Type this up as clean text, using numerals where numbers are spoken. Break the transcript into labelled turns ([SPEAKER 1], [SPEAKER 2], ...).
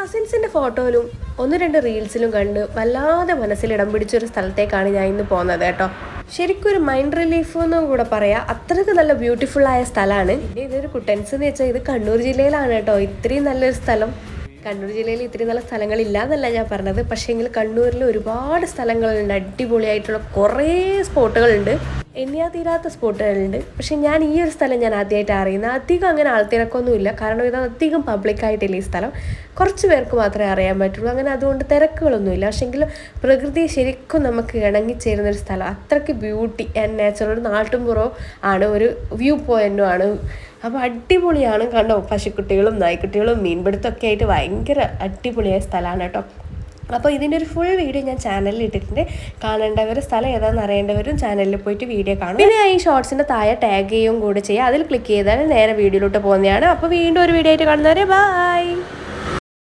[SPEAKER 1] കസിൻസിൻ്റെ ഫോട്ടോയിലും ഒന്ന് രണ്ട് റീൽസിലും കണ്ട് വല്ലാതെ മനസ്സിലിടം പിടിച്ചൊരു സ്ഥലത്തേക്കാണ് ഞാൻ ഇന്ന് പോകുന്നത് കേട്ടോ. ശരിക്കും ഒരു മൈൻഡ് റിലീഫ് എന്നും കൂടെ പറയാം, അത്രയ്ക്ക് നല്ല ബ്യൂട്ടിഫുൾ ആയ സ്ഥലമാണ്. പിന്നെ ഇതൊരു കുട്ടൻസ് എന്ന് വെച്ചാൽ ഇത് കണ്ണൂർ ജില്ലയിലാണ് കേട്ടോ. ഇത്രയും നല്ലൊരു സ്ഥലം കണ്ണൂർ ജില്ലയിൽ ഇത്രയും നല്ല സ്ഥലങ്ങളില്ല എന്നല്ല ഞാൻ പറഞ്ഞത്, പക്ഷേങ്കിൽ കണ്ണൂരിൽ ഒരുപാട് സ്ഥലങ്ങളുണ്ട്, അടിപൊളിയായിട്ടുള്ള കുറേ സ്പോട്ടുകളുണ്ട്, എണ്ണിയാ തീരാത്ത സ്പോട്ടുകളുണ്ട്. പക്ഷെ ഞാൻ ഈ ഒരു സ്ഥലം ഞാൻ ആദ്യമായിട്ട് അറിയുന്നത്. അധികം അങ്ങനെ ആൾത്തിരക്കൊന്നുമില്ല, കാരണം ഇത് അധികം പബ്ലിക്കായിട്ടില്ല ഈ സ്ഥലം, കുറച്ച് പേർക്ക് മാത്രമേ അറിയാൻ പറ്റുള്ളൂ. അങ്ങനെ അതുകൊണ്ട് തിരക്കുകളൊന്നുമില്ല. പക്ഷെങ്കിൽ പ്രകൃതി ശരിക്കും നമുക്ക് ഇണങ്ങിച്ചേരുന്നൊരു സ്ഥലം, അത്രയ്ക്ക് ബ്യൂട്ടി ആൻഡ് നാച്ചുറൽ, ഒരു നാട്ടുമ്പുറവും ആണ്, ഒരു വ്യൂ പോയിന്റും ആണ്. അപ്പോൾ അടിപൊളിയാണ്. കണ്ടോ, പശുക്കുട്ടികളും നായ്ക്കുട്ടികളും മീൻപിടുത്തമൊക്കെ ആയിട്ട് ഭയങ്കര അടിപൊളിയായ സ്ഥലമാണ് കേട്ടോ. അപ്പോൾ ഇതിൻ്റെ ഒരു ഫുൾ വീഡിയോ ഞാൻ ചാനലിൽ ഇട്ടിട്ടുണ്ട്. കാണേണ്ടവർ, സ്ഥലം ഏതാണെന്ന് അറിയേണ്ടവരും ചാനലിൽ പോയിട്ട് വീഡിയോ കാണും. പിന്നെ ഈ ഷോർട്സിൻ്റെ താഴെ ടാഗ് ചെയ്യുകയും കൂടെ ചെയ്യുക. അതിൽ ക്ലിക്ക് ചെയ്താൽ നേരെ വീഡിയോയിലോട്ട് പോകുന്നതാണ്. അപ്പോൾ വീണ്ടും ഒരു വീഡിയോ ആയിട്ട് കാണുന്നവരെ ബൈ.